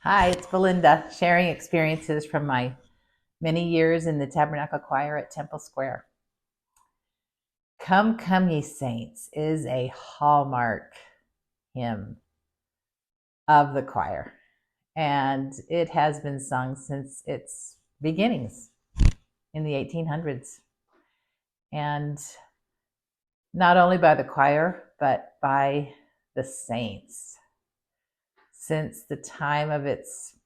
Hi, it's Belinda sharing experiences from my many years in the Tabernacle Choir at Temple Square. Come, Come Ye Saints is a hallmark hymn of the choir, and it has been sung since its beginnings in the 1800s. And not only by the choir, but by the saints since the time of its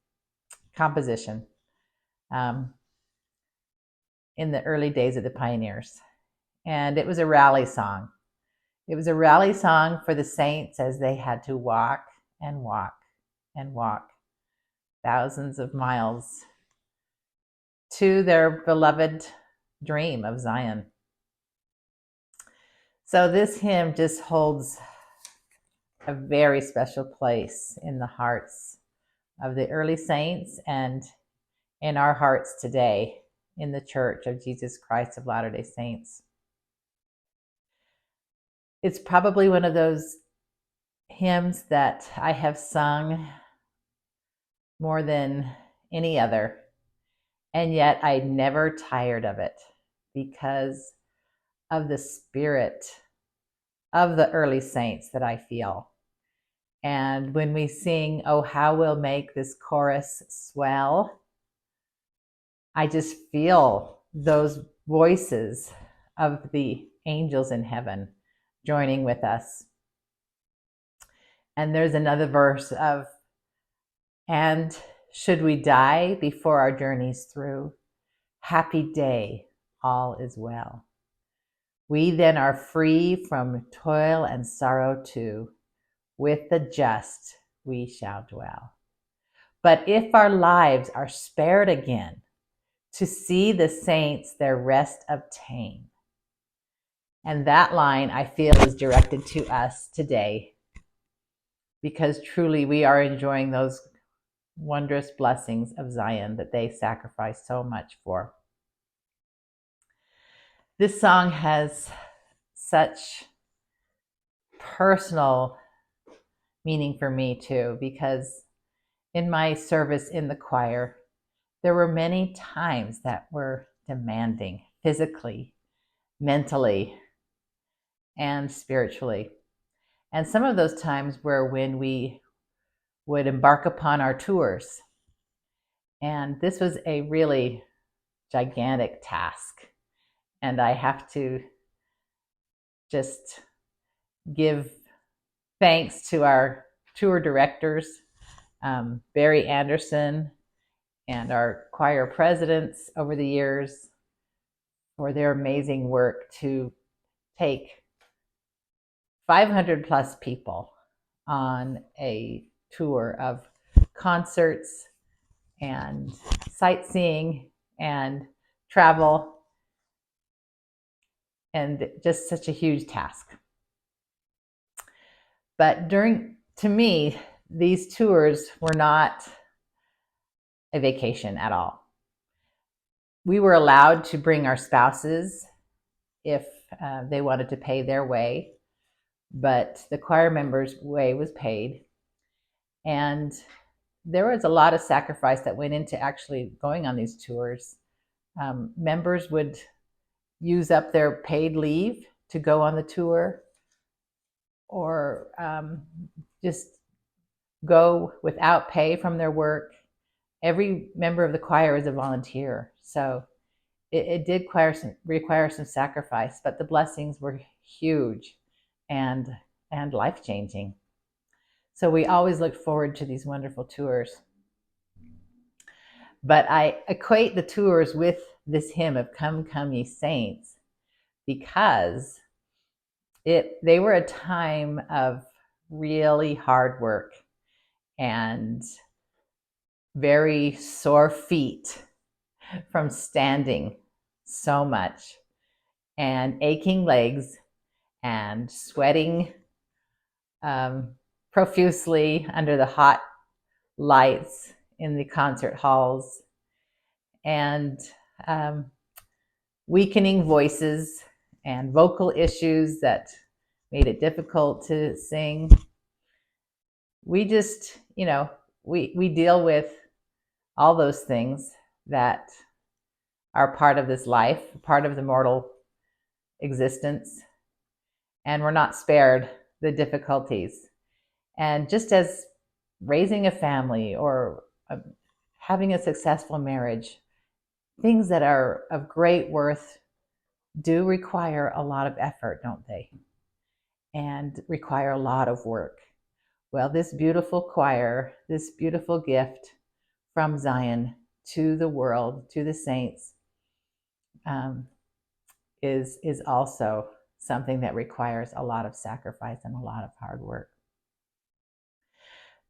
composition. In the early days of the pioneers. And it was a rally song. It was a rally song for the saints as they had to walk and walk and walk thousands of miles to their beloved dream of Zion. So this hymn just holds a very special place in the hearts of the early saints and in our hearts today in the Church of Jesus Christ of Latter-day Saints. It's probably one of those hymns that I have sung more than any other, and yet I never tired of it because of the spirit of the early saints that I feel. And when we sing, "Oh, how we'll make this chorus swell," I just feel those voices of the angels in heaven joining with us. And there's another verse of, "And should we die before our journey's through, happy day, all is well. We then are free from toil and sorrow too. With the just we shall dwell. But if our lives are spared again, to see the saints their rest obtain." And that line, I feel, is directed to us today, because truly we are enjoying those wondrous blessings of Zion that they sacrificed so much for. This song has such personal meaning for me too, because in my service in the choir, there were many times that were demanding physically, mentally, and spiritually. And some of those times were when we would embark upon our tours. And this was a really gigantic task. And I have to just give thanks to our tour directors, Barry Anderson, and our choir presidents over the years for their amazing work to take 500 plus people on a tour of concerts and sightseeing and travel, and just such a huge task. But to me, these tours were not a vacation at all. We were allowed to bring our spouses if they wanted to pay their way, but the choir members' way was paid. And there was a lot of sacrifice that went into actually going on these tours. Members would use up their paid leave to go on the tour, or just go without pay from their work. Every member of the choir is a volunteer, so it did require some sacrifice, but the blessings were huge and life-changing. So we always looked forward to these wonderful tours. But I equate the tours with this hymn of "Come, Come Ye Saints," because they were a time of really hard work and very sore feet from standing so much, and aching legs and sweating profusely under the hot lights in the concert halls, and weakening voices and vocal issues that made it difficult to sing. We just, we deal with all those things that are part of this life, part of the mortal existence, and we're not spared the difficulties. And just as raising a family or having a successful marriage, things that are of great worth do require a lot of effort, don't they? And require a lot of work. Well, this beautiful choir, this beautiful gift from Zion to the world, to the saints, um, is also something that requires a lot of sacrifice and a lot of hard work.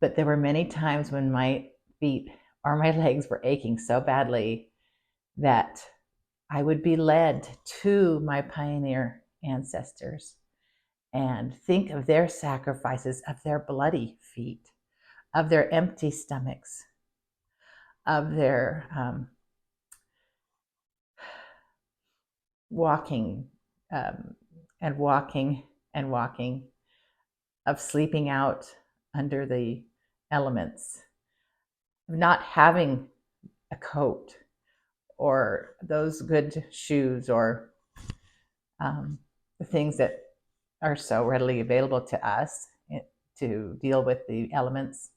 But there were many times when my feet or my legs were aching so badly that I would be led to my pioneer ancestors and think of their sacrifices, of their bloody feet, of their empty stomachs, of their walking and walking and walking, of sleeping out under the elements, of not having a coat or those good shoes or the things that are so readily available to us to deal with the elements.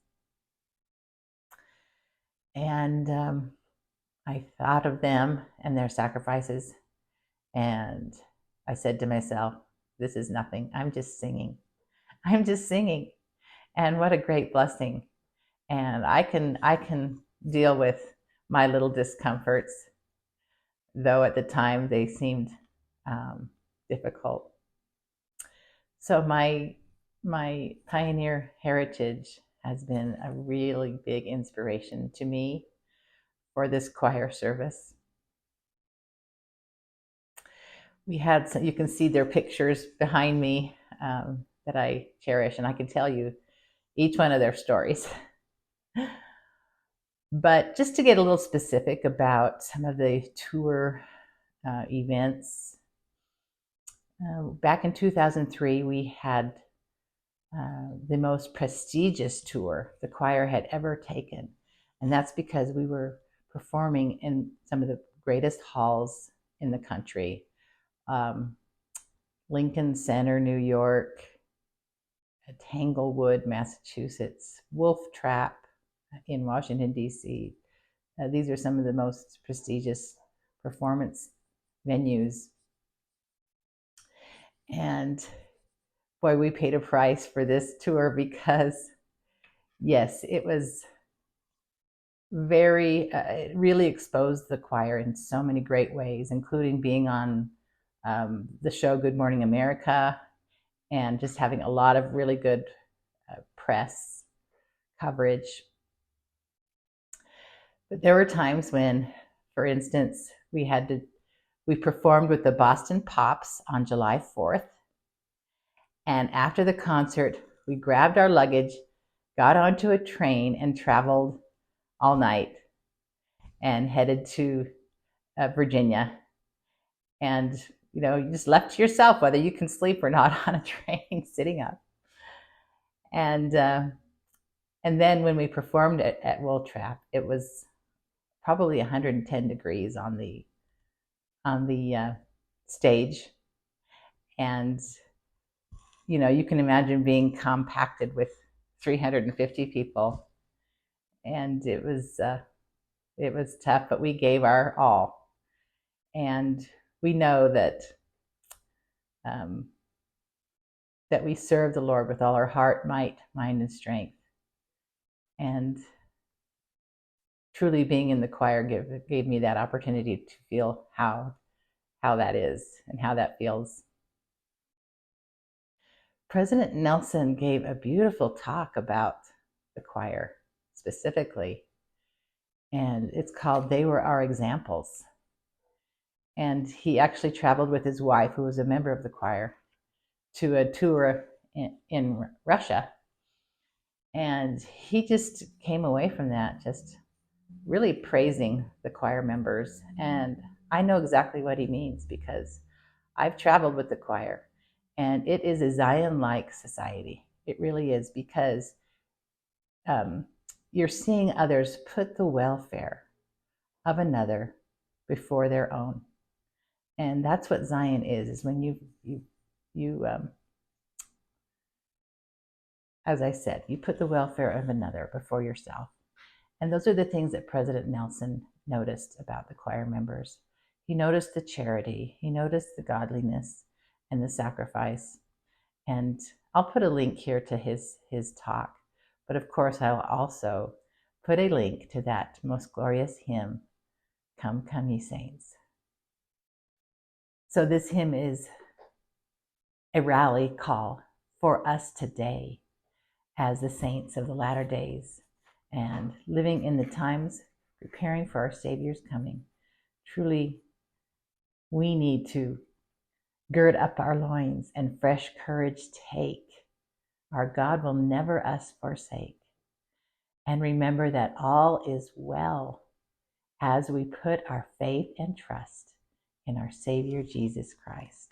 And I thought of them and their sacrifices, and I said to myself, this is nothing. I'm just singing. I'm just singing. And what a great blessing. And I can deal with my little discomforts, though at the time they seemed difficult. So my pioneer heritage has been a really big inspiration to me for this choir service. We had some, you can see their pictures behind me that I cherish, and I can tell you each one of their stories. But just to get a little specific about some of the tour events, back in 2003, we had the most prestigious tour the choir had ever taken. And that's because we were performing in some of the greatest halls in the country. Lincoln Center, New York, Tanglewood, Massachusetts, Wolf Trap in Washington, D.C. These are some of the most prestigious performance venues. And boy, we paid a price for this tour because, yes, it was it really exposed the choir in so many great ways, including being on the show Good Morning America and just having a lot of really good press coverage. But there were times when, for instance, we performed with the Boston Pops on July 4th. And after the concert, we grabbed our luggage, got onto a train, and traveled all night and headed to Virginia. And you just left to yourself whether you can sleep or not on a train sitting up. And then when we performed at Wolf Trap, it was probably 110 degrees on the stage, and you can imagine being compacted with 350 people, and it was tough, but we gave our all, and we know that that we serve the Lord with all our heart, might, mind, and strength. And truly being in the choir gave me that opportunity to feel how that is and how that feels. President Nelson gave a beautiful talk about the choir specifically, and it's called They Were Our Examples. And he actually traveled with his wife, who was a member of the choir, to a tour in Russia. And he just came away from that just really praising the choir members. And I know exactly what he means because I've traveled with the choir, and it is a Zion-like society. It really is, because you're seeing others put the welfare of another before their own. And that's what Zion is when you as I said, you put the welfare of another before yourself. And those are the things that President Nelson noticed about the choir members. He noticed the charity, he noticed the godliness and the sacrifice. And I'll put a link here to his talk. But of course, I'll also put a link to that most glorious hymn, Come, Come Ye Saints. So this hymn is a rally call for us today as the saints of the latter days and living in the times preparing for our Savior's coming. Truly, we need to gird up our loins and fresh courage take. Our God will never us forsake. And remember that all is well as we put our faith and trust in our Savior Jesus Christ.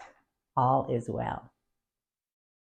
All is well.